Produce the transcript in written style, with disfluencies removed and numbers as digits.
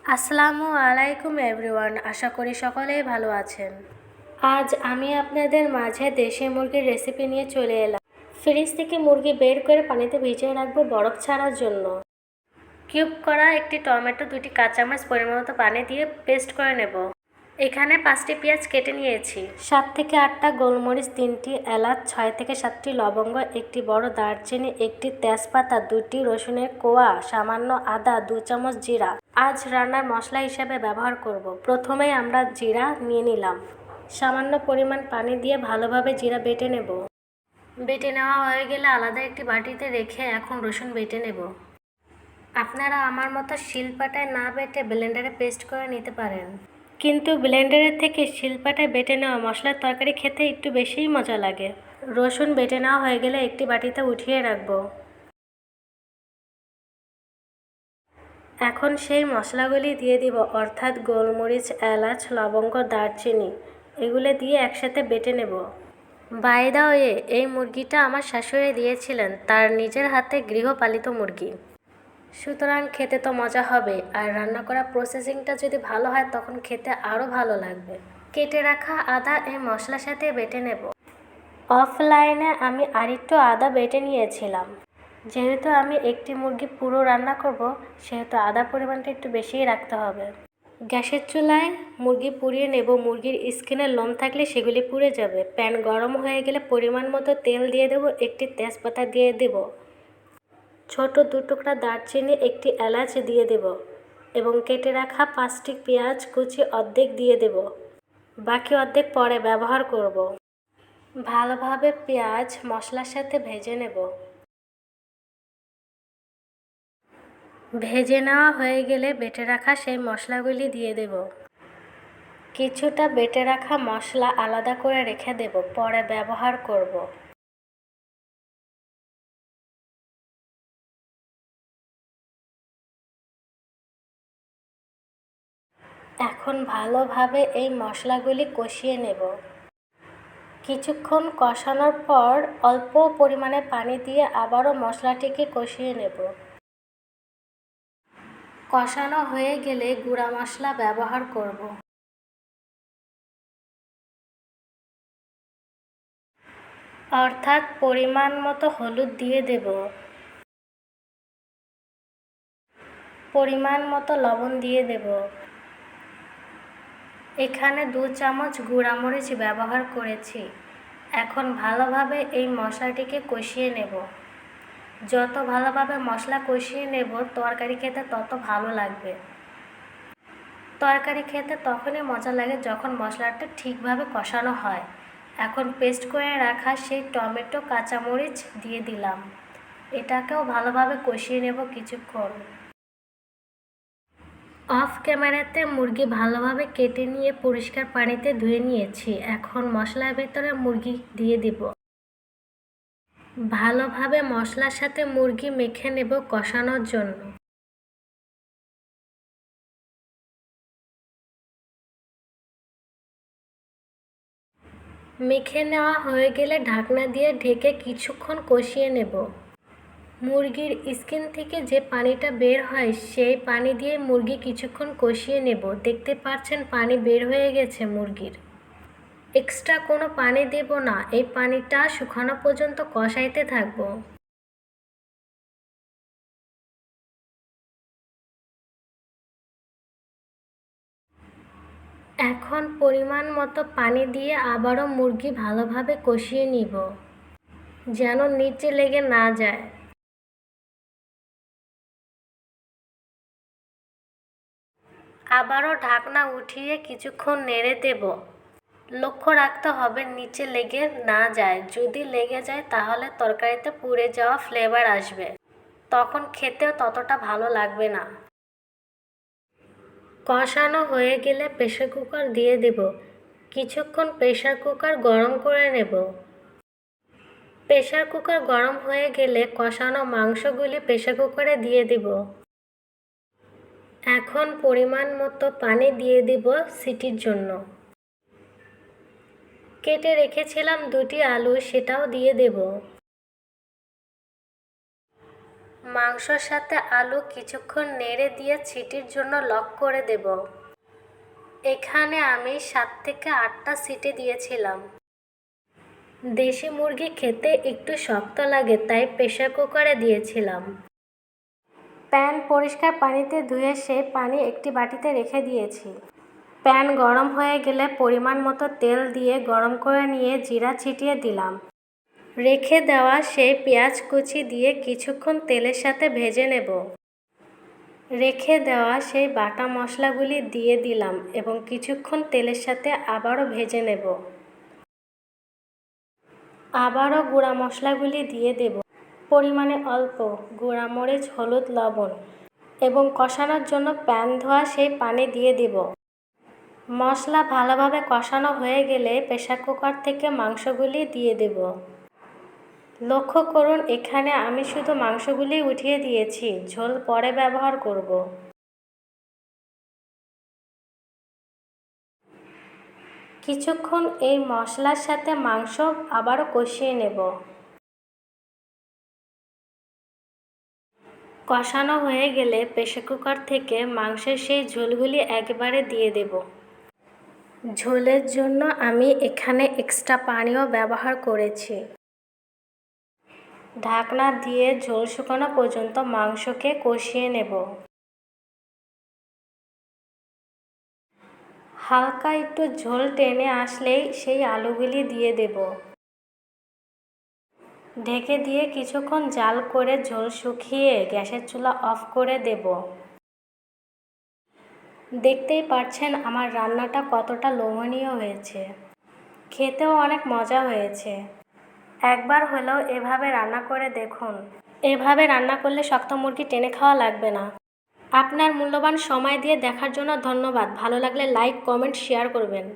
আসসালামু আলাইকুম এভরিওয়ান, আশা করি সকলেই ভালো আছেন। আজ আমি আপনাদের মাঝে দেশি মুরগির রেসিপি নিয়ে চলে এলাম। ফ্রিজ থেকে মুরগি বের করে পানিতে ভিজিয়ে রাখবো বরফ ছাড়ার জন্য। কিউব করা একটি টমেটো, 2টি কাঁচামরিচ পরিমাণ মতো পানি দিয়ে পেস্ট করে নেব। এখানে 5টি পেঁয়াজ কেটে নিয়েছি। 7 থেকে 8টা গোলমরিচ, 3টি এলাচ, 6 থেকে 7টি লবঙ্গ, একটি বড় দারচিনি, একটি তেজপাতা, 2টি রসুনের কোয়া, সামান্য আদা, 2 চামচ জিরা। আজ রান্নার মশলা হিসেবে ব্যবহার করব। প্রথমেই আমরা জিরা নিয়ে নিলাম। সামান্য পরিমাণ পানি দিয়ে ভালোভাবে জিরা বেটে নেব। বেটে নেওয়া হয়ে গেলে আলাদা একটি বাটিতে রেখে এখন রসুন বেটে নেব। আপনারা আমার মতো শিলপাটায় না বেটে ব্লেন্ডারে পেস্ট করে নিতে পারেন, কিন্তু ব্লেন্ডারের থেকে শিলপাটায় বেটে নেওয়া মশলার তরকারি খেতে একটু বেশিই মজা লাগে। রসুন বেটে নেওয়া হয়ে গেলে একটি বাটিতে উঠিয়ে রাখবো। এখন সেই মশলাগুলি দিয়ে দিব, অর্থাৎ গোলমরিচ, এলাচ, লবঙ্গ, দারচিনি, এগুলো দিয়ে একসাথে বেটে নেব। বাই দা ওয়ে, এই মুরগিটা আমার শাশুড়ি দিয়েছিলেন, তার নিজের হাতে গৃহপালিত মুরগি, সুতরাং খেতে তো মজা হবে, আর রান্না করা প্রসেসিংটা যদি ভালো হয় তখন খেতে আরও ভালো লাগবে। কেটে রাখা আদা এই মশলার সাথে বেটে নেব। অফলাইনে আমি আরেকটু আদা বেটে নিয়েছিলাম। যেহেতু আমি একটি মুরগি পুরো রান্না করব, সেহেতু আদার পরিমাণটা একটু বেশিই রাখতে হবে। গ্যাসের চুলায় মুরগি পুড়িয়ে নেব। মুরগির স্কিনের লোম থাকলে সেগুলি পুড়ে যাবে। প্যান গরম হয়ে গেলে পরিমাণ মতো তেল দিয়ে দেব, একটি তেজপাতা দিয়ে দেব, ছোট 2 টুকরা দারচিনি, একটি এলাচ দিয়ে দেব এবং কেটে রাখা 5টি পেঁয়াজ কুচি অর্ধেক দিয়ে দেব। বাকি অর্ধেক পরে ব্যবহার করব। ভালোভাবে পেঁয়াজ মশলার সাথে ভেজে নেব। ভেজে নেওয়া হয়ে গেলে বেটে রাখা সেই মশলাগুলি দিয়ে দেব। কিছুটা বেটে রাখা মশলা আলাদা করে রেখে দেব, পরে ব্যবহার করব। এখন ভালোভাবে এই মশলাগুলি কষিয়ে নেব। কিছুক্ষণ কষানোর পর অল্প পরিমাণে পানি দিয়ে আবারও মশলাটিকে কষিয়ে নেব। কষানো হয়ে গেলে গুঁড়া মশলা ব্যবহার করব। অর্থাৎ পরিমাণ মতো হলুদ দিয়ে দেব, পরিমাণ মতো লবণ দিয়ে দেব। এখানে 2 চামচ গুঁড়ামরিচ ব্যবহার করেছি। এখন ভালোভাবে এই মশলাটিকে কষিয়ে নেব। যত ভালোভাবে মশলা কষিয়ে নেব তরকারি খেতে তত ভালো লাগবে। তরকারি খেতে তখনই মজা লাগে যখন মশলাটা ঠিকভাবে কষানো হয়। এখন পেস্ট করে রাখা সেই টমেটো, কাঁচামরিচ দিয়ে দিলাম। এটাকেও ভালোভাবে কষিয়ে নেব কিছুক্ষণ। অফ ক্যামেরাতে মুরগি ভালোভাবে কেটে নিয়ে পরিষ্কার পানিতে ধুয়ে নিয়েছি। এখন মশলার ভিতরে মুরগি দিয়ে দিব। ভালোভাবে মশলার সাথে মুরগি মেখে নেব কষানোর জন্য। মেখে নেওয়া হয়ে গেলে ঢাকনা দিয়ে ঢেকে কিছুক্ষণ কষিয়ে নেব। মুরগির স্কিন থেকে যে পানিটা বের হয় সেই পানি দিয়ে মুরগি কিছুক্ষণ কষিয়ে নেব। দেখতে পাচ্ছেন পানি বের হয়ে গেছে মুরগির। এক্সট্রা কোনো পানি দেব না, এই পানিটা শুকানো পর্যন্ত কষাইতে থাকব। এখন পরিমাণ মতো পানি দিয়ে আবারও মুরগি ভালোভাবে কষিয়ে নিব, যেন নিচে লেগে না যায়। আবারও ঢাকনা উঠিয়ে কিছুক্ষণ নেড়ে দেব। লক্ষ্য রাখতে হবে নিচে লেগে না যায়। যদি লেগে যায় তাহলে তরকারিতে পুড়ে যাওয়া ফ্লেভার আসবে, তখন খেতেও ততটা ভালো লাগবে না। কষানো হয়ে গেলে প্রেসার কুকার দিয়ে দেব। কিছুক্ষণ প্রেসার কুকার গরম করে নেব। প্রেসার কুকার গরম হয়ে গেলে কষানো মাংসগুলি প্রেসার কুকারে দিয়ে দেব। এখন পরিমাণ মতো পানি দিয়ে দেব সিটির জন্য। কেটে রেখেছিলাম 2টি আলু, সেটাও দিয়ে দেব। মাংসর সাথে আলু কিছুক্ষণ নেড়ে দিয়ে সিটির জন্য লক করে দেব। এখানে আমি 7 থেকে 8টা সিটি দিয়েছিলাম। দেশি মুরগি খেতে একটু শক্ত লাগে, তাই প্রেসার কুকারে দিয়েছিলাম। প্যান পরিষ্কার পানিতে ধুয়ে সেই পানি একটি বাটিতে রেখে দিয়েছি। প্যান গরম হয়ে গেলে পরিমাণ মতো তেল দিয়ে গরম করে নিয়ে জিরা ছিটিয়ে দিলাম। রেখে দেওয়া সেই পেঁয়াজ কুচি দিয়ে কিছুক্ষণ তেলের সাথে ভেজে নেব। রেখে দেওয়া সেই বাটা মশলাগুলি দিয়ে দিলাম এবং কিছুক্ষণ তেলের সাথে আবারও ভেজে নেব। আবারও গুঁড়া মশলাগুলি দিয়ে দেব। পরিমাণে অল্প গুঁড়ামরিচ, হলুদ, লবণ এবং কষানোর জন্য প্যান ধোয়া সেই পানি দিয়ে দেব। মশলা ভালোভাবে কষানো হয়ে গেলে প্রেসার কুকার থেকে মাংসগুলি দিয়ে দেব। লক্ষ্য করুন, এখানে আমি শুধু মাংসগুলি উঠিয়ে দিয়েছি, ঝোল পরে ব্যবহার করব। কিছুক্ষণ এই মশলার সাথে মাংস আবারও কষিয়ে নেব। কষানো হয়ে গেলে প্রেসার কুকার থেকে মাংসের সেই ঝোলগুলি একবারে দিয়ে দেব। ঝোলের জন্য আমি এখানে এক্সট্রা পানিও ব্যবহার করেছি। ঢাকনা দিয়ে ঝোল শুকানো পর্যন্ত মাংসকে কষিয়ে নেব। হালকা একটু ঝোল টেনে আসলেই সেই আলুগুলি দিয়ে দেব। ঢেকে দিয়ে কিছুক্ষণ জাল করে ঝোল শুকিয়ে গ্যাসের চুলা অফ করে দেব। দেখতেই পাচ্ছেন আমার রান্নাটা কতটা লোভনীয় হয়েছে। খেতেও অনেক মজা হয়েছে। একবার হলেও এভাবে রান্না করে দেখুন। এভাবে রান্না করলে শক্ত মুরগি টেনে খাওয়া লাগবে না। আপনার মূল্যবান সময় দিয়ে দেখার জন্য ধন্যবাদ। ভালো লাগলে লাইক, কমেন্ট, শেয়ার করবেন।